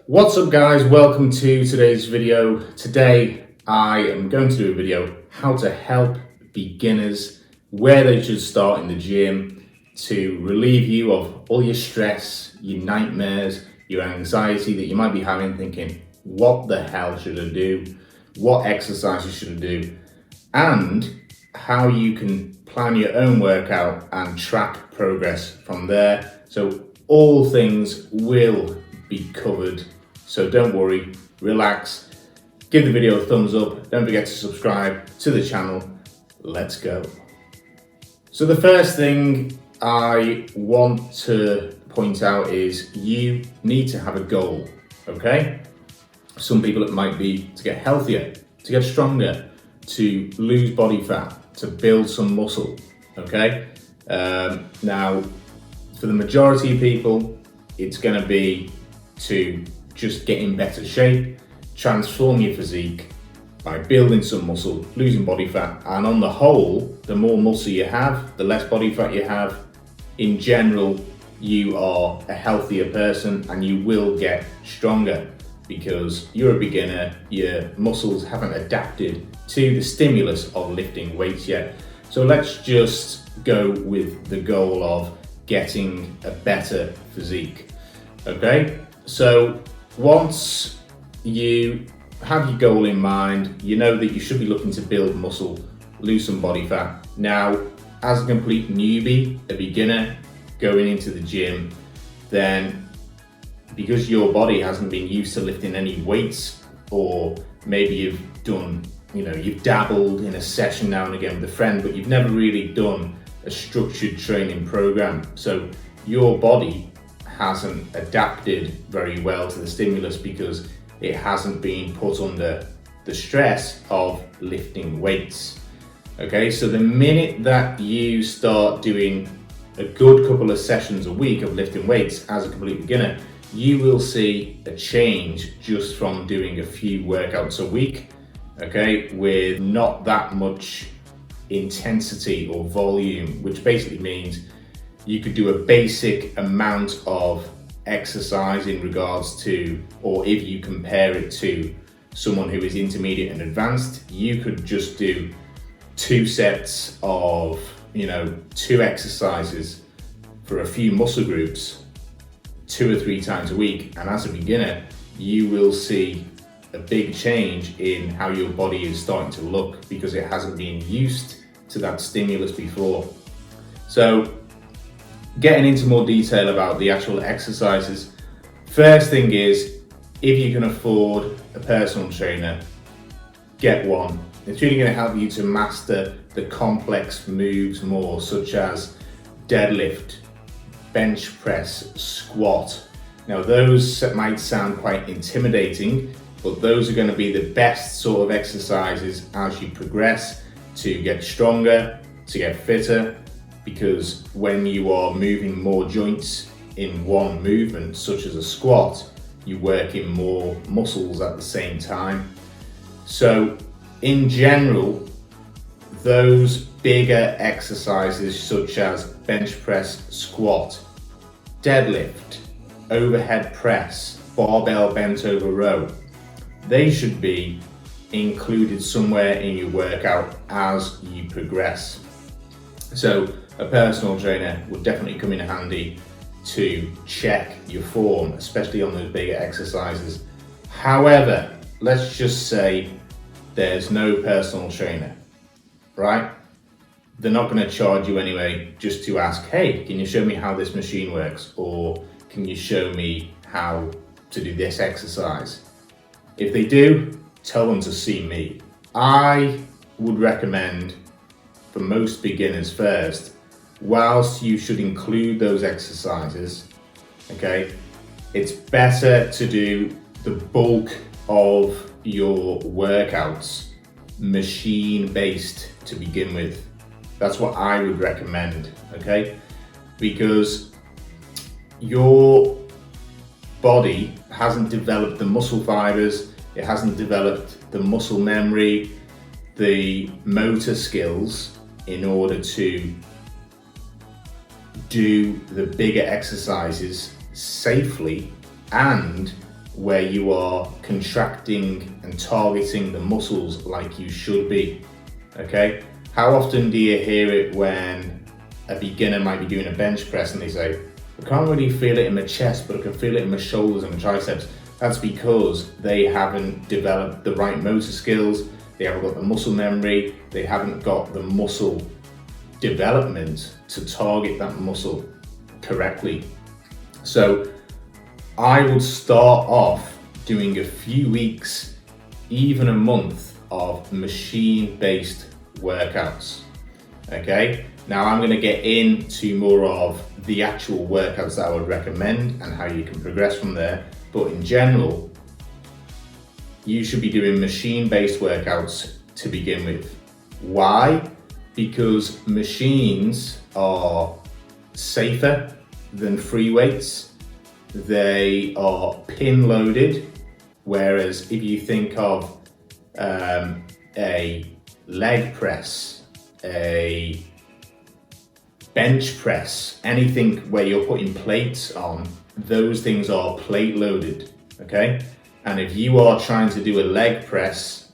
What's up guys, welcome to today's video. Today I am going to do a video how to help beginners where they should start in the gym to relieve you of all your stress, your nightmares, your anxiety that you might be having thinking, what the hell should I do? What exercises should I do? And how you can plan your own workout and track progress from there. So all things will be covered. So don't worry, relax, give the video a thumbs up, don't forget to subscribe to the channel. Let's go. So the first thing I want to point out is you need to have a goal, okay? Some people it might be to get healthier, to get stronger, to lose body fat, to build some muscle, okay? Now, for the majority of people, it's gonna be to just get in better shape, transform your physique by building some muscle, losing body fat, and on the whole, the more muscle you have, the less body fat you have, in general, you are a healthier person and you will get stronger because you're a beginner, your muscles haven't adapted to the stimulus of lifting weights yet. So let's just go with the goal of getting a better physique, okay? So once you have your goal in mind, you know that you should be looking to build muscle, lose some body fat. Now, as a complete newbie, a beginner going into the gym, then because your body hasn't been used to lifting any weights, or maybe you've done, you've dabbled in a session now and again with a friend, but you've never really done a structured training program. So your body hasn't adapted very well to the stimulus because it hasn't been put under the stress of lifting weights. Okay, so the minute that you start doing a good couple of sessions a week of lifting weights as a complete beginner, you will see a change just from doing a few workouts a week, okay, with not that much intensity or volume, which basically means you could do a basic amount of exercise in regards to, or if you compare it to someone who is intermediate and advanced, you could just do 2 sets of, 2 exercises for a few muscle groups 2 or 3 times a week. And as a beginner, you will see a big change in how your body is starting to look because it hasn't been used to that stimulus before. So getting into more detail about the actual exercises, first thing is, if you can afford a personal trainer, get one. It's really going to help you to master the complex moves more, such as deadlift, bench press, squat. Now those might sound quite intimidating, but those are going to be the best sort of exercises as you progress to get stronger, to get fitter, because when you are moving more joints in one movement, such as a squat, you're working more muscles at the same time. So in general, those bigger exercises such as bench press, squat, deadlift, overhead press, barbell bent over row, they should be included somewhere in your workout as you progress. So a personal trainer would definitely come in handy to check your form, especially on those bigger exercises. However, let's just say there's no personal trainer, right? They're not going to charge you anyway just to ask, hey, can you show me how this machine works? Or can you show me how to do this exercise? If they do, tell them to see me. I would recommend, for most beginners first, whilst you should include those exercises, okay, it's better to do the bulk of your workouts machine-based to begin with. That's what I would recommend, okay? Because your body hasn't developed the muscle fibers, it hasn't developed the muscle memory, the motor skills in order to do the bigger exercises safely and where you are contracting and targeting the muscles like you should be, okay? How often do you hear it when a beginner might be doing a bench press and they say, I can't really feel it in my chest, but I can feel it in my shoulders and my triceps? That's because they haven't developed the right motor skills, they haven't got the muscle memory, they haven't got the muscle development to target that muscle correctly. So I would start off doing a few weeks, even a month of machine-based workouts, okay? Now I'm gonna get into more of the actual workouts that I would recommend and how you can progress from there. But in general, you should be doing machine-based workouts to begin with. Why? Because machines are safer than free weights. They are pin loaded, whereas if you think of a leg press, a bench press, anything where you're putting plates on, those things are plate loaded, okay? And if you are trying to do a leg press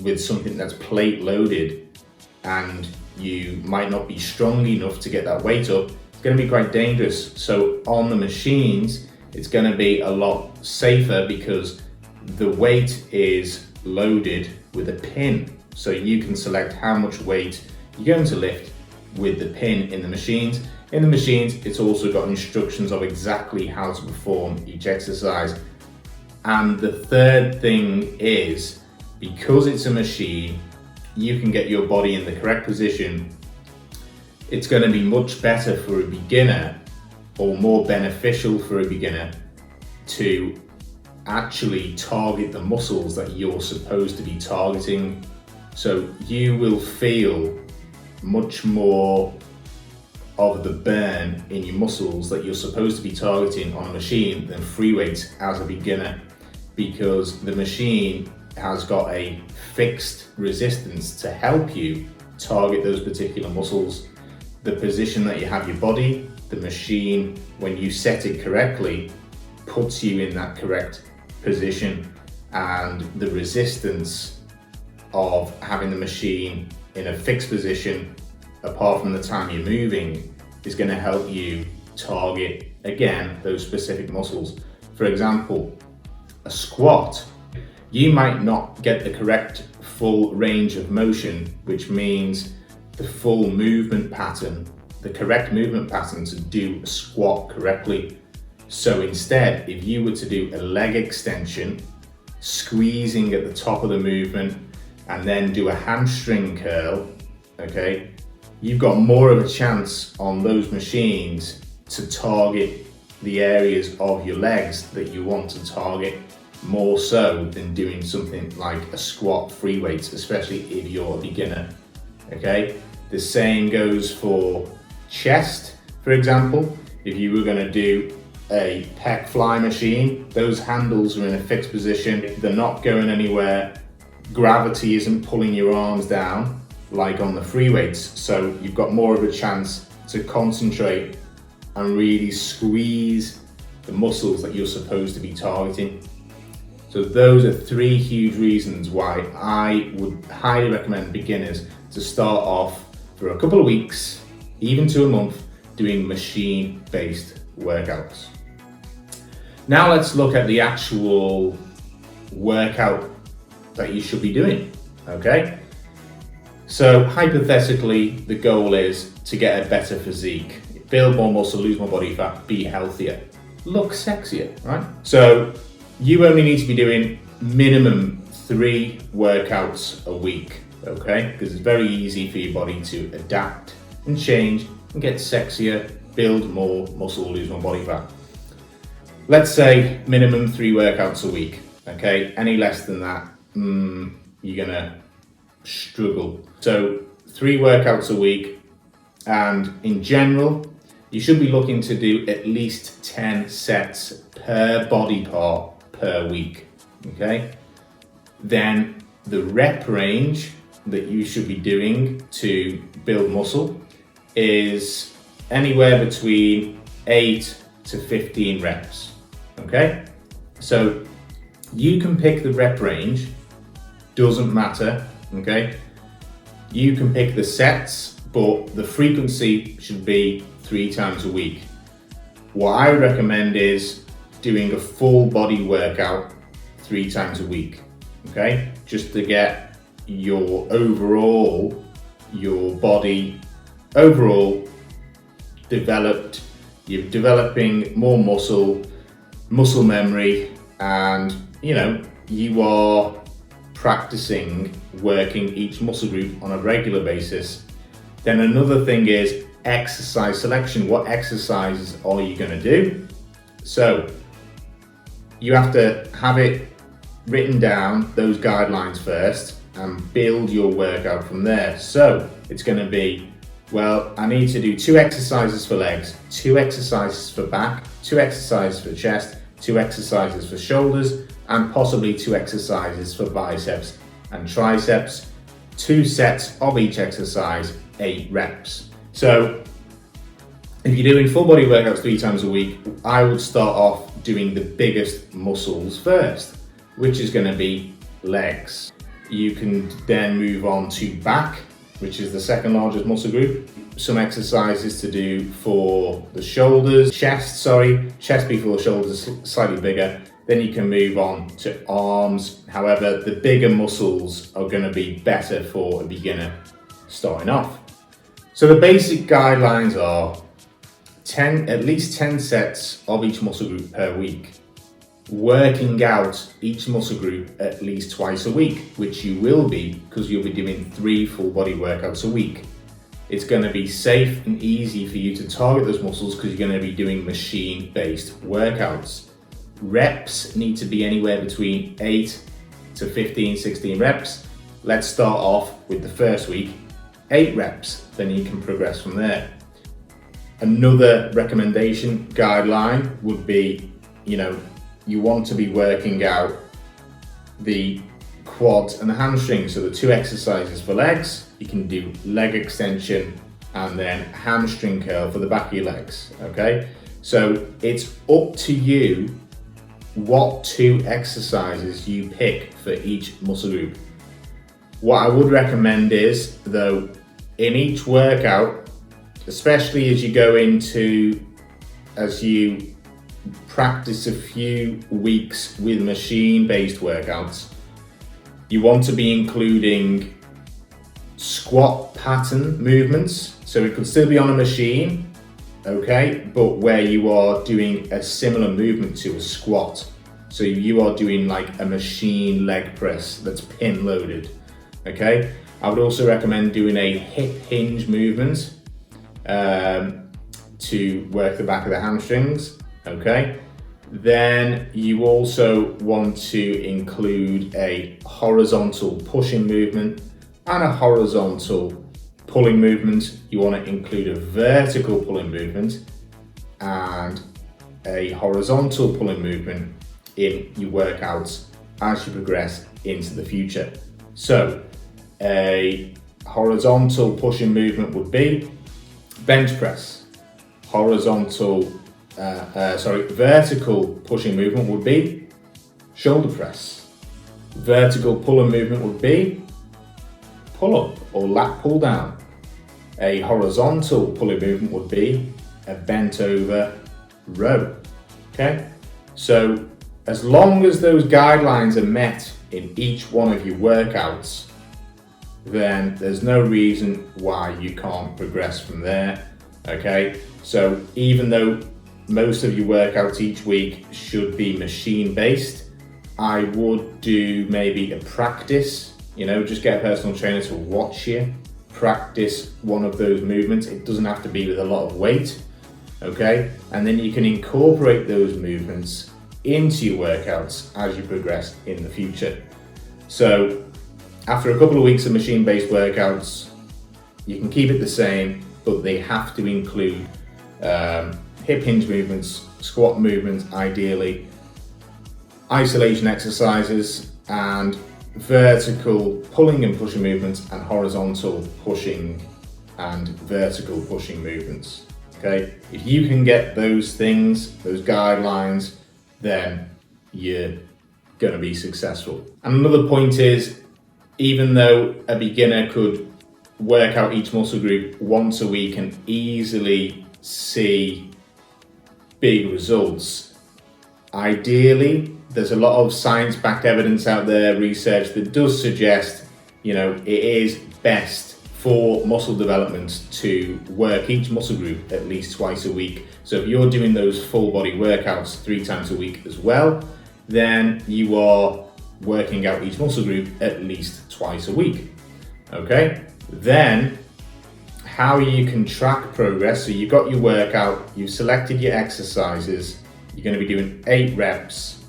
with something that's plate loaded and you might not be strong enough to get that weight up, it's going to be quite dangerous. So on the machines, it's going to be a lot safer because the weight is loaded with a pin. So you can select how much weight you're going to lift with the pin in the machines. In the machines, it's also got instructions of exactly how to perform each exercise. And the third thing is, because it's a machine, you can get your body in the correct position. It's going to be much better for a beginner, or more beneficial for a beginner, to actually target the muscles that you're supposed to be targeting. So you will feel much more of the burn in your muscles that you're supposed to be targeting on a machine than free weights as a beginner, because the machine has got a fixed resistance to help you target those particular muscles. The position that you have your body, the machine, when you set it correctly, puts you in that correct position, and the resistance of having the machine in a fixed position, apart from the time you're moving, is going to help you target, again, those specific muscles. For example, a squat, you might not get the correct full range of motion, which means the full movement pattern, the correct movement pattern to do a squat correctly. So instead, if you were to do a leg extension, squeezing at the top of the movement, and then do a hamstring curl, okay, you've got more of a chance on those machines to target the areas of your legs that you want to target, more so than doing something like a squat free weights, especially if you're a beginner, okay? The same goes for chest, for example. If you were going to do a pec fly machine, those handles are in a fixed position, they're not going anywhere, gravity isn't pulling your arms down like on the free weights, so you've got more of a chance to concentrate and really squeeze the muscles that you're supposed to be targeting. So those are three huge reasons why I would highly recommend beginners to start off for a couple of weeks, even to a month, doing machine-based workouts. Now let's look at the actual workout that you should be doing, okay? So hypothetically, the goal is to get a better physique, build more muscle, lose more body fat, be healthier, look sexier, right? So you only need to be doing minimum 3 workouts a week, okay? Because it's very easy for your body to adapt and change and get sexier, build more muscle, lose more body fat. Let's say minimum 3 workouts a week, okay? Any less than that, you're gonna struggle. So 3 workouts a week, and in general, you should be looking to do at least 10 sets per body part per week, okay? Then the rep range that you should be doing to build muscle is anywhere between 8 to 15 reps, okay? So You can pick the rep range, doesn't matter, okay? You can pick the sets, but the frequency should be 3 times a week. What I would recommend is doing a full body workout 3 times a week, okay? Just to get your body overall developed. You're developing more muscle memory, and you are practicing working each muscle group on a regular basis. Then another thing is exercise selection. What exercises are you going to do? So you have to have it written down, those guidelines first, and build your workout from there. So it's going to be, well, I need to do 2 exercises for legs, 2 exercises for back, 2 exercises for chest, 2 exercises for shoulders, and possibly 2 exercises for biceps and triceps, 2 sets of each exercise, 8 reps. So if you're doing full body workouts 3 times a week, I would start off doing the biggest muscles first, which is going to be legs. You can then move on to back, which is the second largest muscle group. Some exercises to do for the shoulders, chest before shoulders, slightly bigger. Then you can move on to arms. However, the bigger muscles are going to be better for a beginner starting off. So the basic guidelines are at least 10 sets of each muscle group per week. Working out each muscle group at least twice a week, which you will be because you'll be doing 3 full body workouts a week. It's going to be safe and easy for you to target those muscles because you're going to be doing machine-based workouts. Reps need to be anywhere between 8 to 15, 16 reps. Let's start off with the first week, 8 reps, then you can progress from there. Another recommendation guideline would be, you want to be working out the quads and the hamstrings. So the 2 exercises for legs, you can do leg extension and then hamstring curl for the back of your legs, okay? So it's up to you what 2 exercises you pick for each muscle group. What I would recommend is, though, in each workout, especially as you practice a few weeks with machine-based workouts, you want to be including squat pattern movements. So it could still be on a machine, okay, but where you are doing a similar movement to a squat. So you are doing like a machine leg press that's pin loaded, okay? I would also recommend doing a hip hinge movement to work the back of the hamstrings, okay? Then you also want to include a horizontal pushing movement and a horizontal pulling movement. You want to include a vertical pulling movement and a horizontal pulling movement in your workouts as you progress into the future. So a horizontal pushing movement would be bench press. Vertical pushing movement would be shoulder press. Vertical pulling movement would be pull up or lat pull down. A horizontal pulling movement would be a bent over row. Okay, so as long as those guidelines are met in each one of your workouts, then there's no reason why you can't progress from there. Okay, so even though most of your workouts each week should be machine based, I would do maybe a practice, just get a personal trainer to watch you practice one of those movements. It doesn't have to be with a lot of weight, okay? And then you can incorporate those movements into your workouts as you progress in the future. So after a couple of weeks of machine-based workouts, you can keep it the same, but they have to include hip hinge movements, squat movements ideally, isolation exercises, and vertical pulling and pushing movements, and horizontal pushing and vertical pushing movements. Okay, if you can get those things, those guidelines, then you're going to be successful. And another point is, even though a beginner could work out each muscle group once a week and easily see big results, ideally, there's a lot of science-backed evidence out there, research that does suggest, it is best for muscle development to work each muscle group at least twice a week. So if you're doing those full body workouts 3 times a week as well, then you are working out each muscle group at least twice a week. Okay? Then how you can track progress. So you've got your workout, you've selected your exercises, you're going to be doing 8 reps,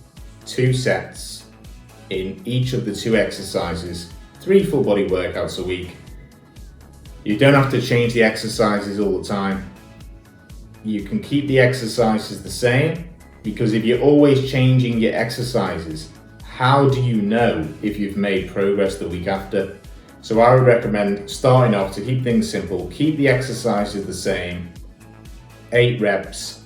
2 sets in each of the 2 exercises, 3 full body workouts a week. You don't have to change the exercises all the time. You can keep the exercises the same, because if you're always changing your exercises, how do you know if you've made progress the week after? So I would recommend starting off, to keep things simple, keep the exercises the same, 8 reps.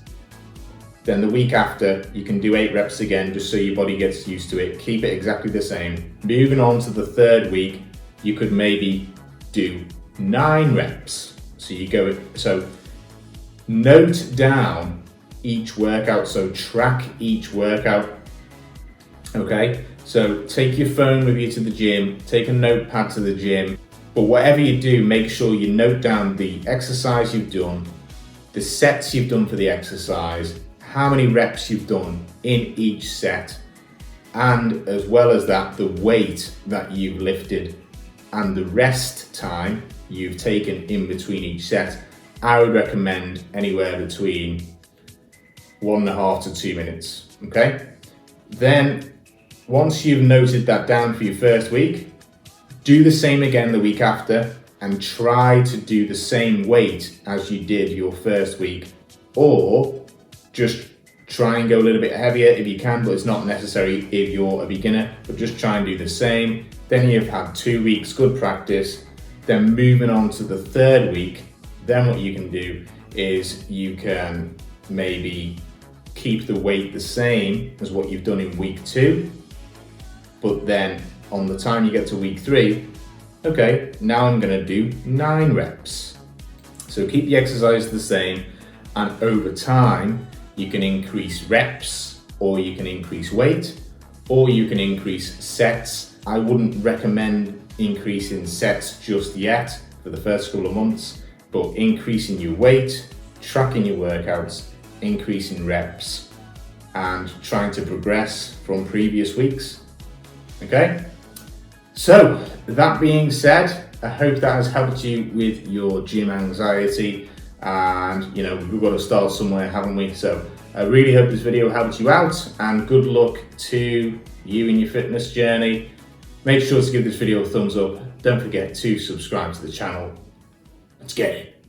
Then the week after, you can do 8 reps again, just so your body gets used to it. Keep it exactly the same. Moving on to the 3rd week, you could maybe do 9 reps. So note down each workout, so track each workout. Okay, so take your phone with you to the gym, take a notepad to the gym, but whatever you do, make sure you note down the exercise you've done, the sets you've done for the exercise, how many reps you've done in each set, and as well as that, the weight that you've lifted and the rest time you've taken in between each set. I would recommend anywhere between 1.5 to 2 minutes, okay? Then, once you've noted that down for your first week, do the same again the week after and try to do the same weight as you did your first week, or just try and go a little bit heavier if you can, but it's not necessary if you're a beginner, but just try and do the same. Then you've had 2 weeks good practice. Then moving on to the 3rd week, then what you can do is you can maybe keep the weight the same as what you've done in week 2, but then on the time you get to week 3, okay, now I'm gonna do 9 reps. So keep the exercise the same, and over time, you can increase reps, or you can increase weight, or you can increase sets. I wouldn't recommend increasing sets just yet for the first couple of months, but increasing your weight, tracking your workouts, increasing reps, and trying to progress from previous weeks. Okay? So, that being said, I hope that has helped you with your gym anxiety, and we've got to start somewhere, haven't we? So I really hope this video helped you out, and good luck to you in your fitness journey. Make sure to give this video a thumbs up. Don't forget to subscribe to the channel. Let's get it.